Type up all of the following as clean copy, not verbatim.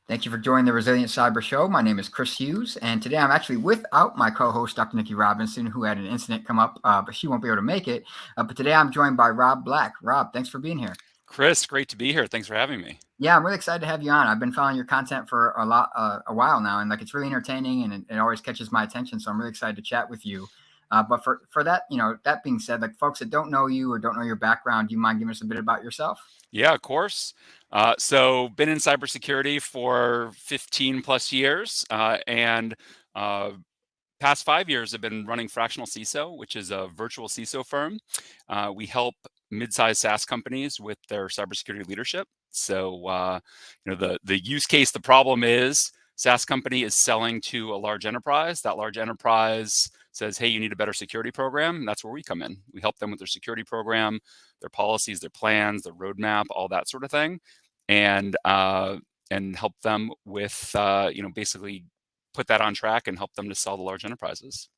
Thank you for joining the Resilient Cyber Show. My name is Chris Hughes, and today I'm actually without my co-host, Dr. Nikki Robinson, who had an incident come up, but she won't be able to make it. But today I'm joined by Rob Black. Rob, thanks for being here. Chris, great to be here. Thanks for having me. Yeah, I'm really excited to have you on. I've been following your content for a while now, and it's really entertaining, and it always catches my attention. So I'm really excited to chat with you. But for that, that being said, folks that don't know you or don't know your background, do you mind giving us a bit about yourself? Yeah, of course. So been in cybersecurity for 15 plus years, and past 5 years I've been running Fractional CISO, which is a virtual CISO firm. We help mid-sized SaaS companies with their cybersecurity leadership. So, the use case, the problem is SaaS company is selling to a large enterprise. That large enterprise says, hey, you need a better security program. And that's where we come in. We help them with their security program, their policies, their plans, their roadmap, all that sort of thing, and help them with basically put that on track and help them to sell to large enterprises.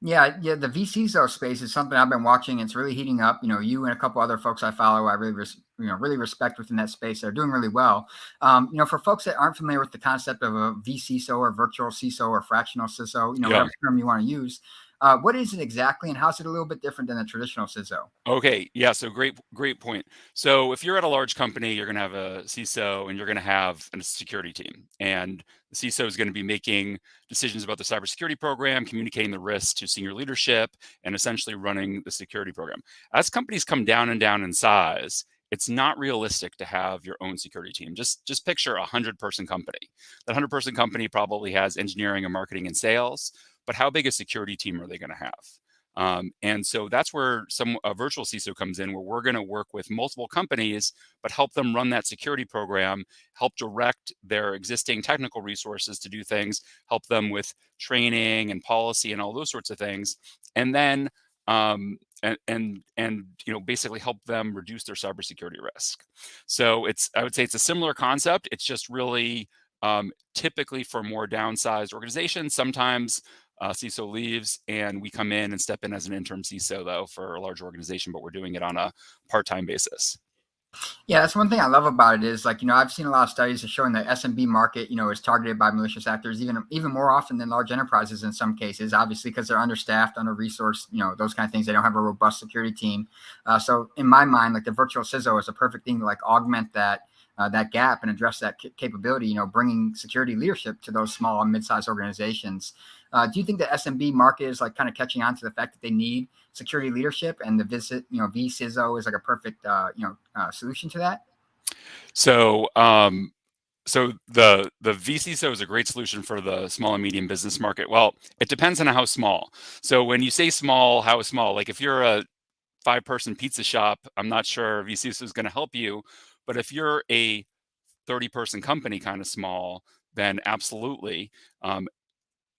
Yeah. The vCISO space is something I've been watching. It's really heating up. You and a couple other folks I follow, I really, really respect within that space. They're doing really well. For folks that aren't familiar with the concept of a vCISO or virtual CISO or fractional CISO, Yeah. whatever term you want to use, what is it exactly, and how's it a little bit different than a traditional CISO? Okay. Yeah. So great point. So if you're at a large company, you're going to have a CISO and you're going to have a security team. And the CISO is going to be making decisions about the cybersecurity program, communicating the risks to senior leadership, and essentially running the security program. As companies come down and down in size, it's not realistic to have your own security team. Just picture a 100-person company. That 100-person company probably has engineering and marketing and sales, but how big a security team are they going to have? And so that's where a virtual CISO comes in, where we're going to work with multiple companies, but help them run that security program, help direct their existing technical resources to do things, help them with training and policy and all those sorts of things, and then basically help them reduce their cybersecurity risk. So I would say it's a similar concept. It's just really typically for more downsized organizations. Sometimes CISO leaves and we come in and step in as an interim CISO, though, for a large organization, but we're doing it on a part-time basis. Yeah, that's one thing I love about it is I've seen a lot of studies showing the SMB market, is targeted by malicious actors even more often than large enterprises in some cases, obviously because they're understaffed, under-resourced, those kind of things. They don't have a robust security team. So in my mind, the virtual CISO is a perfect thing to augment that gap and address that capability, bringing security leadership to those small and mid-sized organizations. Do you think the SMB market is kind of catching on to the fact that they need security leadership, and the vCISO is a perfect solution to that? So the vCISO is a great solution for the small and medium business market. Well, it depends on how small. So when you say small, how small? Like if you're a 5-person pizza shop, I'm not sure vCISO is going to help you. But if you're a 30-person company, kind of small, then absolutely.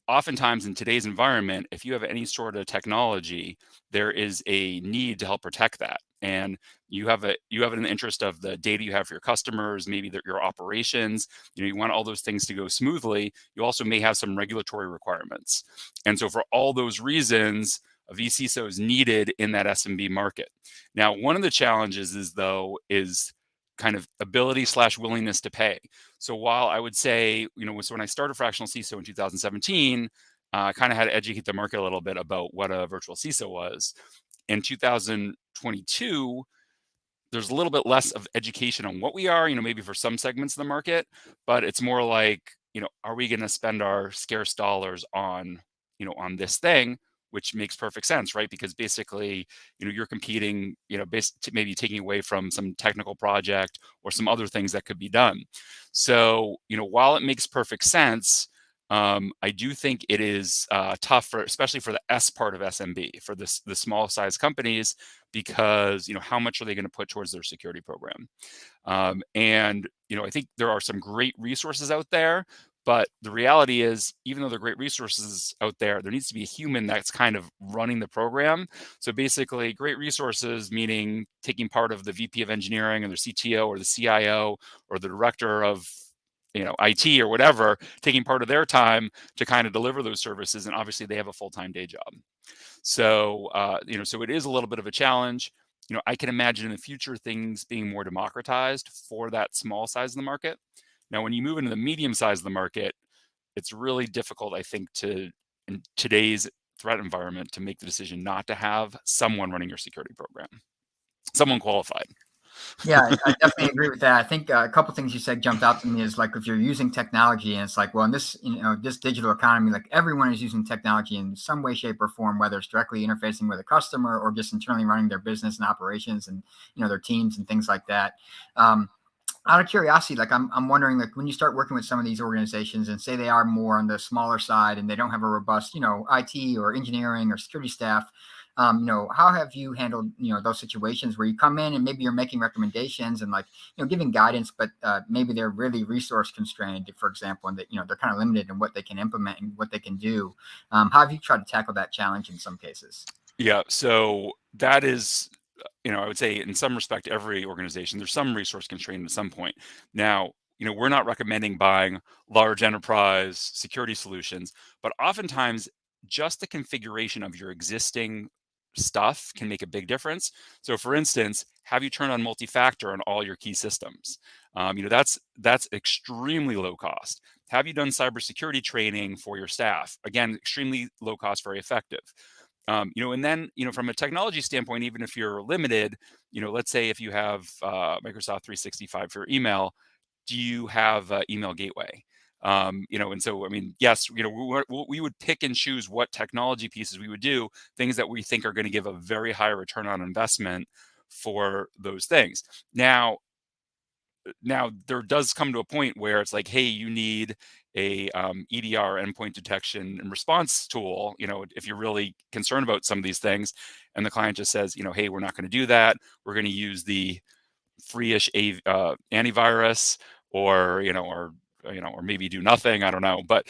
Oftentimes in today's environment, if you have any sort of technology, there is a need to help protect that. And you have it in the interest of the data you have for your customers, maybe your operations. You want all those things to go smoothly. You also may have some regulatory requirements. And so for all those reasons, a vCISO is needed in that SMB market. Now, one of the challenges is kind of ability/willingness to pay. So while I would say, so when I started Fractional CISO in 2017, I kind of had to educate the market a little bit about what a virtual CISO was. In 2022, there's a little bit less of education on what we are, maybe for some segments of the market, but it's more like, are we going to spend our scarce dollars on this thing? Which makes perfect sense, right? Because basically, you're competing, maybe taking away from some technical project or some other things that could be done. So, while it makes perfect sense, I do think it is tough especially for the S part of SMB, for the small size companies, because how much are they going to put towards their security program? And I think there are some great resources out there. But the reality is, even though there are great resources out there, there needs to be a human that's kind of running the program. So basically, great resources, meaning taking part of the VP of engineering or the CTO or the CIO or the director of IT or whatever, taking part of their time to kind of deliver those services. And obviously, they have a full-time day job. So, so it is a little bit of a challenge. I can imagine in the future things being more democratized for that small size of the market. Now, when you move into the medium size of the market, it's really difficult, I think, in today's threat environment, to make the decision not to have someone running your security program, someone qualified. Yeah, I definitely agree with that. I think a couple things you said jumped out to me is like if you're using technology and it's like, well, in this, this digital economy, like everyone is using technology in some way, shape, or form, whether it's directly interfacing with a customer or just internally running their business and operations and their teams and things like that. Um, Out of curiosity, like I'm wondering, like when you start working with some of these organizations and say they are more on the smaller side and they don't have a robust, IT or engineering or security staff, how have you handled, those situations where you come in and maybe you're making recommendations and like, giving guidance, but maybe they're really resource constrained, for example, and that, they're kind of limited in what they can implement and what they can do. How have you tried to tackle that challenge in some cases? Yeah, so that is, I would say in some respect, every organization, there's some resource constraint at some point. Now, we're not recommending buying large enterprise security solutions, but oftentimes just the configuration of your existing stuff can make a big difference. So for instance, have you turned on multi-factor on all your key systems? That's extremely low cost. Have you done cybersecurity training for your staff? Again, extremely low cost, very effective. And then, from a technology standpoint, even if you're limited, let's say if you have Microsoft 365 for email, do you have email gateway? And so, I mean, yes, we would pick and choose what technology pieces we would do, things that we think are going to give a very high return on investment for those things. Now there does come to a point where it's like, hey, you need a EDR, endpoint detection and response tool, if you're really concerned about some of these things, and the client just says, hey, we're not going to do that. We're going to use the free-ish antivirus, or maybe do nothing. I don't know, but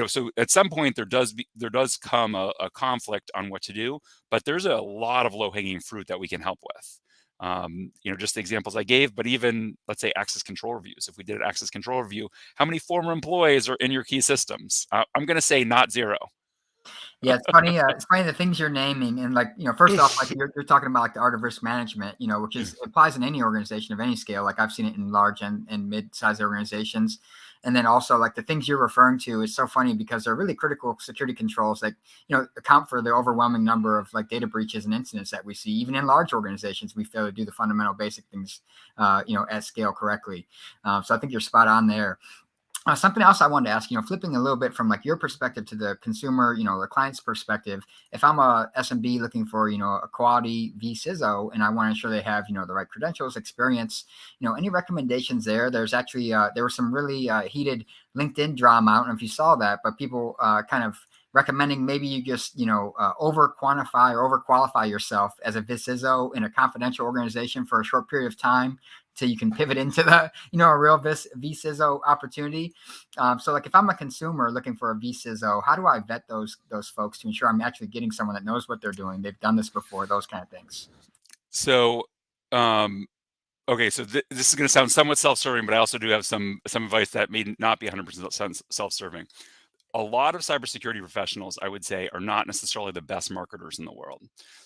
so at some point there does come a conflict on what to do, but there's a lot of low-hanging fruit that we can help with. Just the examples I gave, but even let's say access control reviews. If we did an access control review, how many former employees are in your key systems? I'm going to say not zero. Yeah, it's funny. It's funny the things you're naming, and like first off, like you're talking about like the art of risk management, which is applies in any organization of any scale. Like I've seen it in large and mid-sized organizations, and then also like the things you're referring to is so funny because they're really critical security controls that account for the overwhelming number of like data breaches and incidents that we see. Even in large organizations, we fail to do the fundamental basic things, at scale correctly. So I think you're spot on there. Something else I wanted to ask, flipping a little bit from like your perspective to the consumer, the client's perspective. If I'm a SMB looking for, a quality vCISO and I want to ensure they have, the right credentials, experience, any recommendations there? There's actually, there was some really heated LinkedIn drama. I don't know if you saw that, but people kind of recommending maybe you just, over quantify or over qualify yourself as a vCISO in a confidential organization for a short period of time till you can pivot into the, a real vCISO opportunity. So like if I'm a consumer looking for a vCISO, how do I vet those folks to ensure I'm actually getting someone that knows what they're doing? They've done this before, those kind of things. So, okay, so this is going to sound somewhat self-serving, but I also do have some advice that may not be 100% self-serving. A lot of cybersecurity professionals, I would say, are not necessarily the best marketers in the world.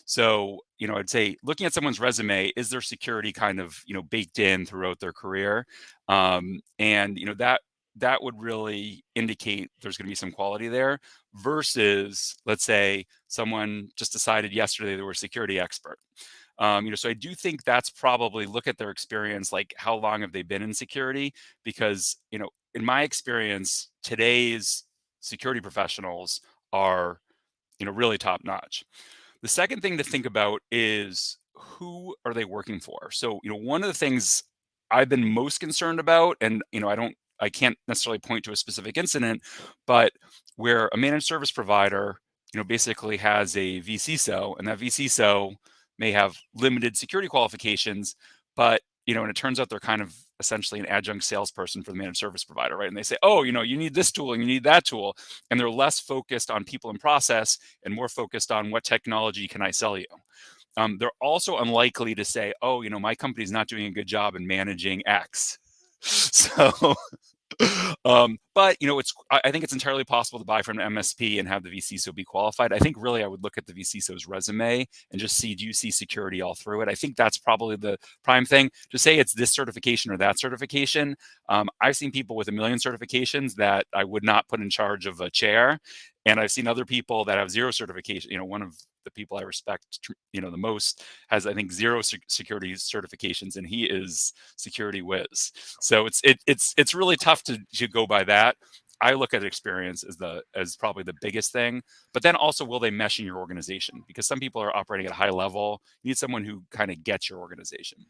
So, I'd say looking at someone's resume, is their security kind of, baked in throughout their career? And, that would really indicate there's going to be some quality there versus, let's say, someone just decided yesterday they were a security expert. So I do think that's probably look at their experience, like how long have they been in security? Because, in my experience, today's security professionals are, really top notch. The second thing to think about is who are they working for? So, one of the things I've been most concerned about, and, I can't necessarily point to a specific incident, but where a managed service provider, basically has a vCISO, and that vCISO may have limited security qualifications, but and it turns out they're kind of essentially an adjunct salesperson for the managed service provider, right? And they say, oh, you need this tool and you need that tool, and they're less focused on people and process and more focused on what technology can I sell you. They're also unlikely to say, oh, my company's not doing a good job in managing X. So But I think it's entirely possible to buy from an MSP and have the vCISO be qualified. I think really I would look at the vCISO's resume and just see, do you see security all through it? I think that's probably the prime thing. To say it's this certification or that certification, I've seen people with 1 million certifications that I would not put in charge of a chair, and I've seen other people that have 0 certification. One of the people I respect, the most has, I think, 0 security certifications, and he is security whiz. So it's really tough to go by that. I look at experience as probably the biggest thing, but then also, will they mesh in your organization? Because some people are operating at a high level. You need someone who kind of gets your organization.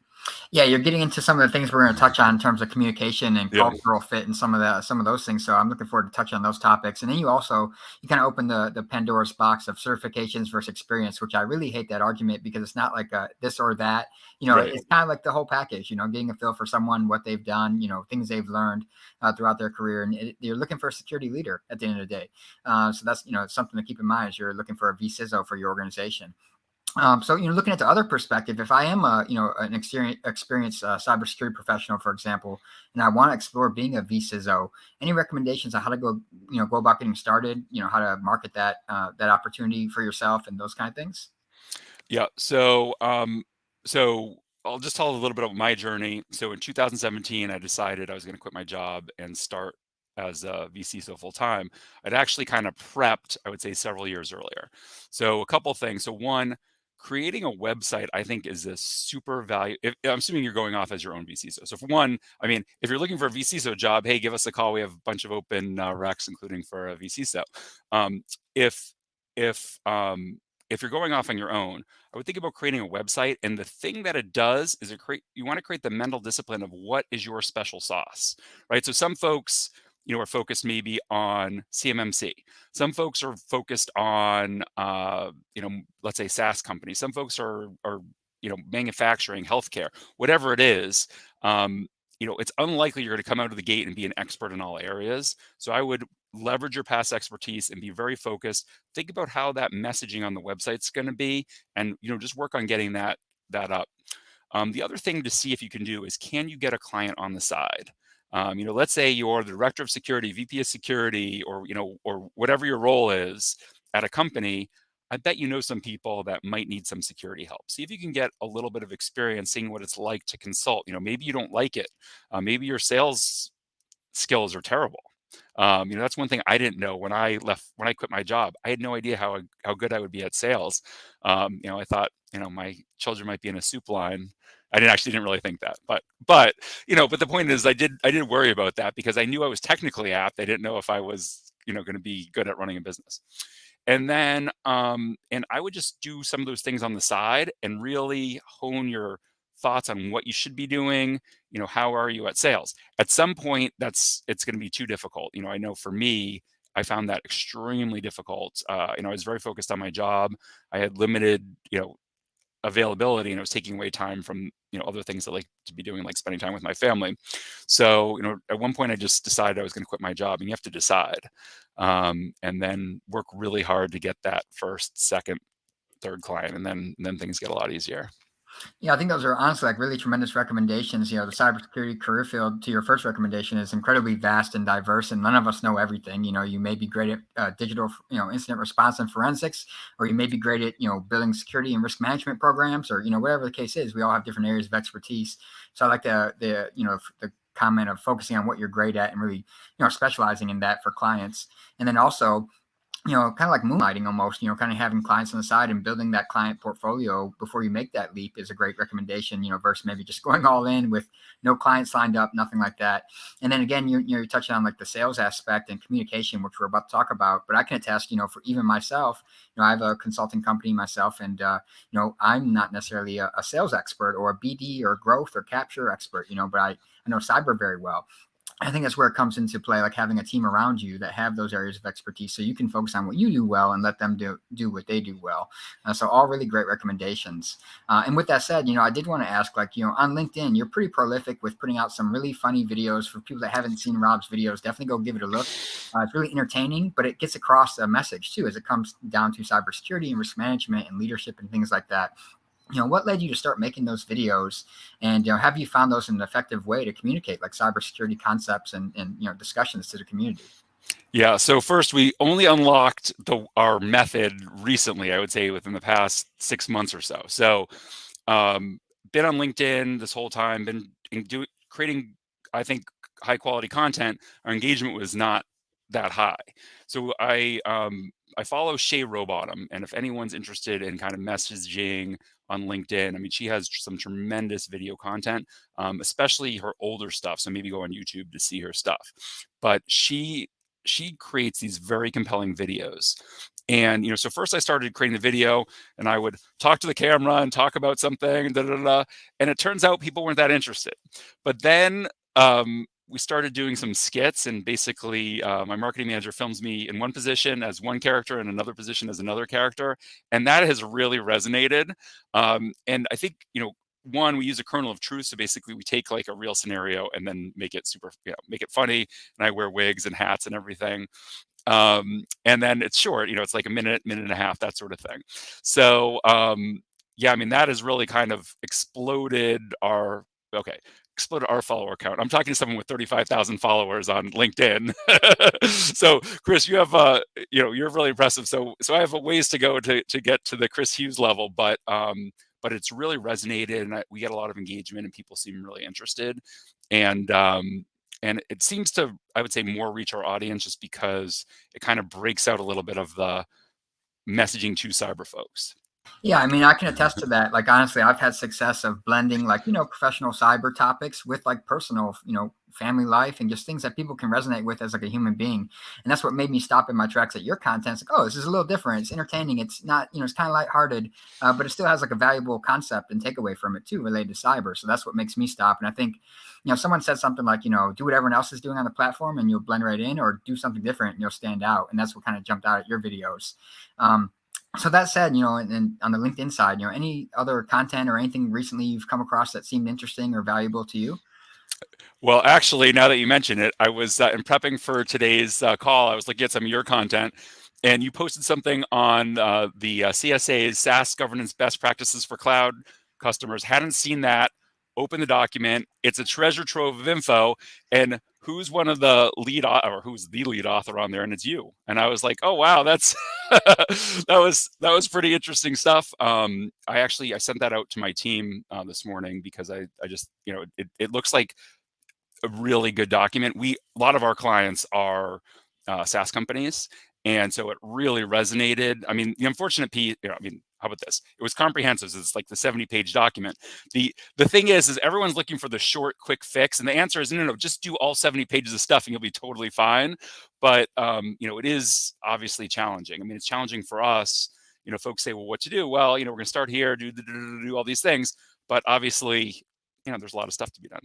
Yeah, you're getting into some of the things we're going to touch on in terms of communication and Yeah. cultural fit and some of those things. So I'm looking forward to touch on those topics. And then you kind of open the Pandora's box of certifications versus experience, which I really hate that argument, because it's not like this or that. Right. It's kind of like the whole package. Getting a feel for someone, what they've done, things they've learned throughout their career, and you're looking for a security leader at the end of the day. So that's something to keep in mind as you're looking for a vCISO for your organization. So, looking at the other perspective, if I am an experienced cybersecurity professional, for example, and I want to explore being a vCISO, any recommendations on how to go about getting started, how to market that opportunity for yourself and those kind of things? Yeah. So I'll just tell a little bit about my journey. So in 2017, I decided I was going to quit my job and start as a vCISO full time. I'd actually kind of prepped, I would say, several years earlier. So a couple things. So one, creating a website, I think, is a super value. I'm assuming you're going off as your own vCISO. So for one, I mean, if you're looking for a vCISO job, hey, give us a call. We have a bunch of open recs, including for a vCISO. Um, if if if you're going off on your own, I would think about creating a website. And the thing that it does is you want to create the mental discipline of what is your special sauce, right? So some folks, are focused maybe on CMMC. Some folks are focused on, let's say SaaS companies. Some folks are manufacturing, healthcare, whatever it is. It's unlikely you're going to come out of the gate and be an expert in all areas. So I would leverage your past expertise and be very focused. Think about how that messaging on the website's going to be, and just work on getting that up. The other thing to see if you can do is, can you get a client on the side? Let's say you're the director of security, VP of security, or whatever your role is at a company. I bet some people that might need some security help. See if you can get a little bit of experience seeing what it's like to consult. Maybe you don't like it. Maybe your sales skills are terrible. That's one thing I didn't know when I quit my job. I had no idea how good I would be at sales. I thought, my children might be in a soup line. I didn't really think that, but the point is, I did worry about that because I knew I was technically apt. I didn't know if I was, going to be good at running a business. And then, and I would just do some of those things on the side and really hone your thoughts on what you should be doing. How are you at sales? At some point, it's going to be too difficult. I know for me, I found that extremely difficult. I was very focused on my job. I had limited, availability, and it was taking away time from other things I like to be doing, like spending time with my family. So at one point I just decided I was going to quit my job, and you have to decide, and then work really hard to get that first, second, third client, and then things get a lot easier. Yeah, I think those are honestly like really tremendous recommendations. The cybersecurity career field, to your first recommendation, is incredibly vast and diverse, and none of us know everything. You may be great at digital, incident response and forensics, or you may be great at, building security and risk management programs, or whatever the case is. We all have different areas of expertise. So I like the comment of focusing on what you're great at and really, specializing in that for clients, and then also, kind of like moonlighting almost, kind of having clients on the side and building that client portfolio before you make that leap is a great recommendation, versus maybe just going all in with no clients lined up, nothing like that. And then again, you're touching on like the sales aspect and communication, which we're about to talk about, but I can attest, for even myself, I have a consulting company myself, and, I'm not necessarily a sales expert or a BD or growth or capture expert, but I know cyber very well. I think that's where it comes into play, like having a team around you that have those areas of expertise, so you can focus on what you do well and let them do what they do well. So all really great recommendations. And with that said, I did want to ask, like, on LinkedIn, you're pretty prolific with putting out some really funny videos. For people that haven't seen Rob's videos, definitely go give it a look. It's really entertaining, but it gets across a message too, as it comes down to cybersecurity and risk management and leadership and things like that. what led you to start making those videos, and have you found those an effective way to communicate like cybersecurity concepts and discussions to the community? Yeah. So first, we only unlocked our method recently. I would say within the past 6 months or so. So, been on LinkedIn this whole time. Been creating, I think, high quality content. Our engagement was not that high. So I follow Shay Rowbottom, and if anyone's interested in kind of messaging on LinkedIn, I mean, she has some tremendous video content, especially her older stuff. So maybe go on YouTube to see her stuff. But she creates these very compelling videos. And so first I started creating the video, and I would talk to the camera and talk about something, da, da, da, da, and it turns out people weren't that interested. But then we started doing some skits, and basically my marketing manager films me in one position as one character and another position as another character, and that has really resonated. And I think one, we use a kernel of truth. So basically we take like a real scenario and then make it super, make it funny. And I wear wigs and hats and everything. And then it's short, it's like a minute, minute and a half, that sort of thing. So yeah, I mean, that has really kind of exploded our follower count. I'm talking to someone with 35,000 followers on LinkedIn. So Chris, you have you're really impressive. So I have a ways to go to get to the Chris Hughes level, but it's really resonated, and we get a lot of engagement, and people seem really interested. And it seems to, I would say, more reach our audience just because it kind of breaks out a little bit of the messaging to cyber folks. Yeah, I mean, I can attest to that. Like, honestly, I've had success of blending, like, professional cyber topics with like personal, family life and just things that people can resonate with as like a human being. And that's what made me stop in my tracks at your content. It's like, oh, this is a little different. It's entertaining. It's not, it's kind of lighthearted, but it still has like a valuable concept and takeaway from it too, related to cyber. So that's what makes me stop. And I think, someone said something like, do what everyone else is doing on the platform and you'll blend right in, or do something different and you'll stand out. And that's what kind of jumped out at your videos. So that said, and on the LinkedIn side, any other content or anything recently you've come across that seemed interesting or valuable to you? Well, actually, now that you mention it, I was in prepping for today's call. I was looking at some of your content, and you posted something on the CSA's SaaS governance best practices for cloud customers. Hadn't seen that. Open the document. It's a treasure trove of info, and who's one of the lead or who's the lead author on there, and it's you. And I was like, oh wow, that's that was pretty interesting stuff. I sent that out to my team this morning because I just it looks like a really good document. A lot of our clients are SaaS companies, and so it really resonated. I mean, the unfortunate piece, how about this? It was comprehensive. So it's like the 70-page document. The thing is everyone's looking for the short, quick fix, and the answer is no, just do all 70 pages of stuff, and you'll be totally fine. But it is obviously challenging. I mean, it's challenging for us. Folks say, well, what to do? Well, we're going to start here, do all these things, but obviously, there's a lot of stuff to be done.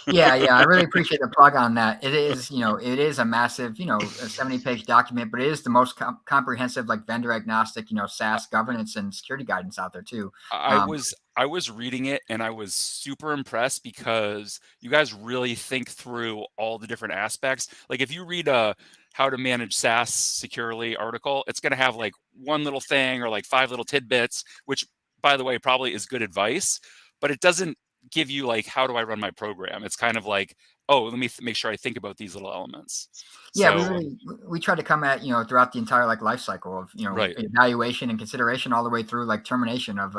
Yeah, I really appreciate the plug on that. It is, it is a massive, a 70-page document, but it is the most comprehensive, like vendor agnostic, SaaS governance and security guidance out there too. I was reading it, and I was super impressed because you guys really think through all the different aspects. Like if you read a how to manage SaaS securely article, it's going to have like one little thing or like 5 little tidbits, which by the way, probably is good advice, but it doesn't give you like, how do I run my program? It's kind of like, oh, let me make sure I think about these little elements. Yeah, So, we try to come at throughout the entire like life cycle of right. evaluation and consideration all the way through like termination of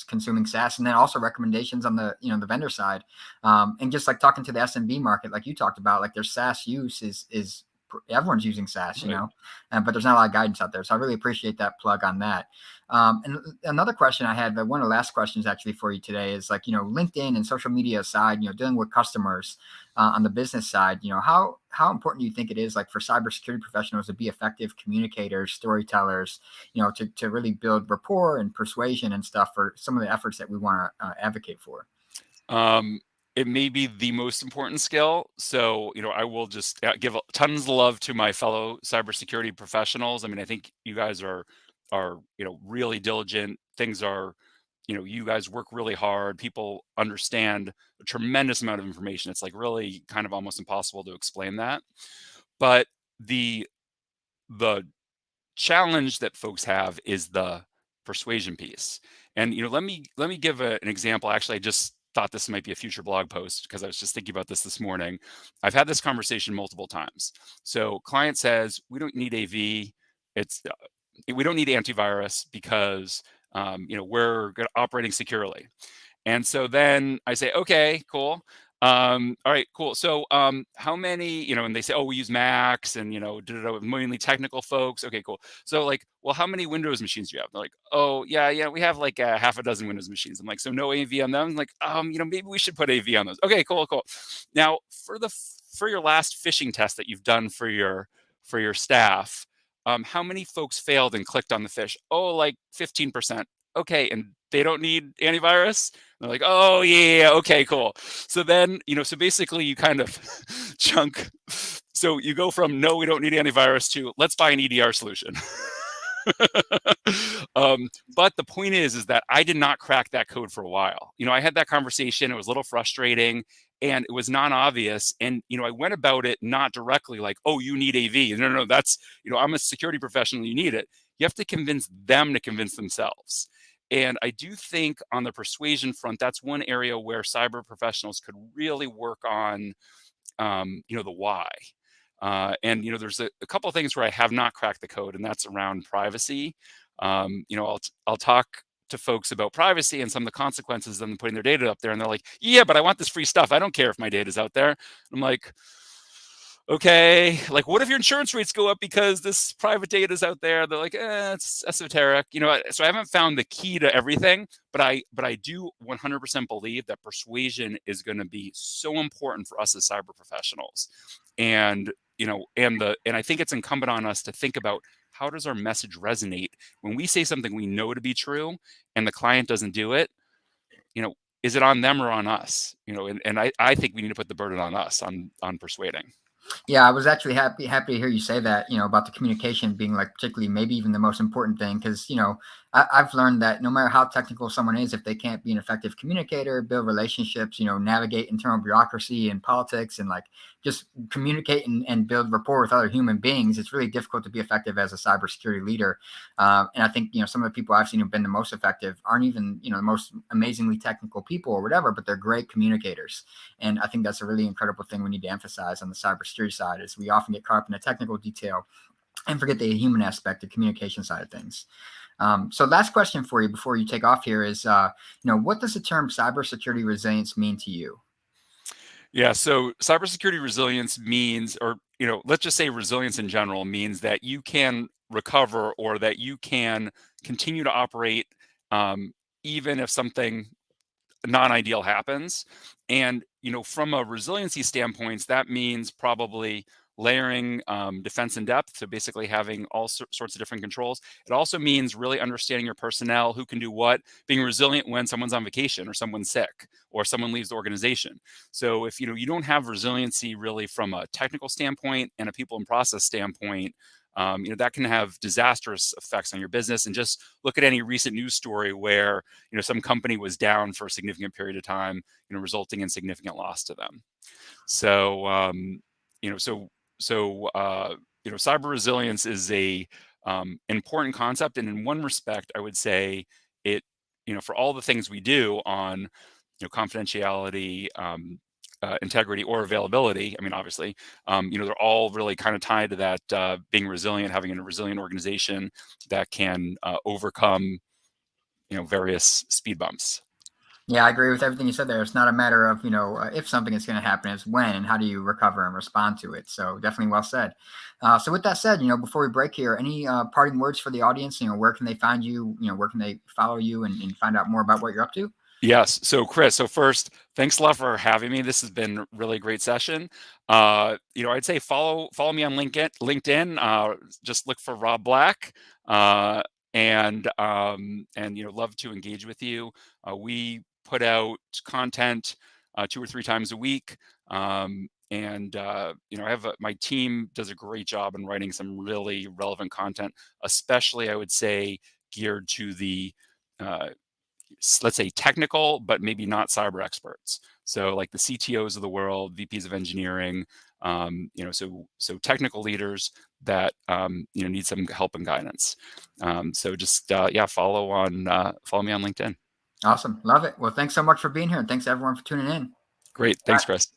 consuming SaaS, and then also recommendations on the the vendor side, and just like talking to the SMB market like you talked about, like their SaaS use is everyone's using SaaS, Right. but there's not a lot of guidance out there. So I really appreciate that plug on that. And another question I had, but one of the last questions actually for you today is like, LinkedIn and social media aside, dealing with customers on the business side, how important do you think it is like for cybersecurity professionals to be effective communicators, storytellers, to really build rapport and persuasion and stuff for some of the efforts that we want to advocate for? It may be the most important skill. So, I will just give tons of love to my fellow cybersecurity professionals. I mean, I think you guys are really diligent. Things are, you guys work really hard. People understand a tremendous amount of information. It's like really kind of almost impossible to explain that. But the challenge that folks have is the persuasion piece. And let me give an example. Actually, I just thought this might be a future blog post because I was just thinking about this morning. I've had this conversation multiple times. So client says we don't need AV. We don't need antivirus because we're operating securely. And so then I say, okay, cool. All right, cool. So how many, and they say, oh, we use Macs and, mainly technical folks. Okay, cool. So like, well, how many Windows machines do you have? They're like, oh, yeah, we have like half a dozen Windows machines. I'm like, so no AV on them? I'm like, maybe we should put AV on those. Okay, cool. Now for your last phishing test that you've done for your staff, how many folks failed and clicked on the phish? Oh, like 15%. Okay, and they don't need antivirus? They're like, oh yeah, okay, cool. So then, so basically you kind of chunk. So you go from no, we don't need antivirus to let's buy an EDR solution. But the point is that I did not crack that code for a while. I had that conversation. It was a little frustrating and it was non-obvious. And, I went about it not directly like, oh, you need AV. No, that's, I'm a security professional. You need it. You have to convince them to convince themselves. And I do think on the persuasion front, that's one area where cyber professionals could really work on, the why. And there's a couple of things where I have not cracked the code, and that's around privacy. I'll talk to folks about privacy and some of the consequences of them putting their data up there, and they're like, "Yeah, but I want this free stuff. I don't care if my data's out there." I'm like, okay, like what if your insurance rates go up because this private data is out there? They're like, it's esoteric, so I haven't found the key to everything, but I do 100% believe that persuasion is going to be so important for us as cyber professionals. And and I think it's incumbent on us to think about how does our message resonate when we say something we know to be true and the client doesn't do it. Is it on them or on us? And I think we need to put the burden on us on persuading. Yeah, I was actually happy to hear you say that, about the communication being like particularly maybe even the most important thing. Because, I've learned that no matter how technical someone is, if they can't be an effective communicator, build relationships, navigate internal bureaucracy and politics and like just communicate and build rapport with other human beings, it's really difficult to be effective as a cybersecurity leader. And I think, some of the people I've seen who've been the most effective aren't even, the most amazingly technical people or whatever, but they're great communicators. And I think that's a really incredible thing we need to emphasize on the cybersecurity side is we often get caught up in the technical detail and forget the human aspect, the communication side of things. So last question for you before you take off here is, what does the term cybersecurity resilience mean to you? Yeah, so cybersecurity resilience means, or let's just say resilience in general means that you can recover or that you can continue to operate even if something non-ideal happens. And from a resiliency standpoint, that means probably layering defense in depth, so basically having all sorts of different controls. It also means really understanding your personnel, who can do what, being resilient when someone's on vacation or someone's sick or someone leaves the organization. So if you don't have resiliency really from a technical standpoint and a people and process standpoint, that can have disastrous effects on your business. And just look at any recent news story where some company was down for a significant period of time, resulting in significant loss to them. So cyber resilience is a important concept, and in one respect, I would say it, for all the things we do on confidentiality, integrity, or availability. I mean, obviously, they're all really kind of tied to that being resilient, having a resilient organization that can overcome various speed bumps. Yeah, I agree with everything you said there. It's not a matter of, if something is going to happen, it's when and how do you recover and respond to it. So definitely well said. So with that said, before we break here, any parting words for the audience? Where can they find you? Where can they follow you and find out more about what you're up to? Yes. So Chris, first, thanks a lot for having me. This has been a really great session. I'd say follow me on LinkedIn. Just look for Rob Black. And love to engage with you. We put out content 2 or 3 times a week. I have my team does a great job in writing some really relevant content, especially I would say geared to the let's say technical, but maybe not cyber experts. So like the CTOs of the world, VPs of engineering, so technical leaders that need some help and guidance. So just follow me on LinkedIn. Awesome. Love it. Well, thanks so much for being here, and thanks everyone for tuning in. Great. Thanks, Chris.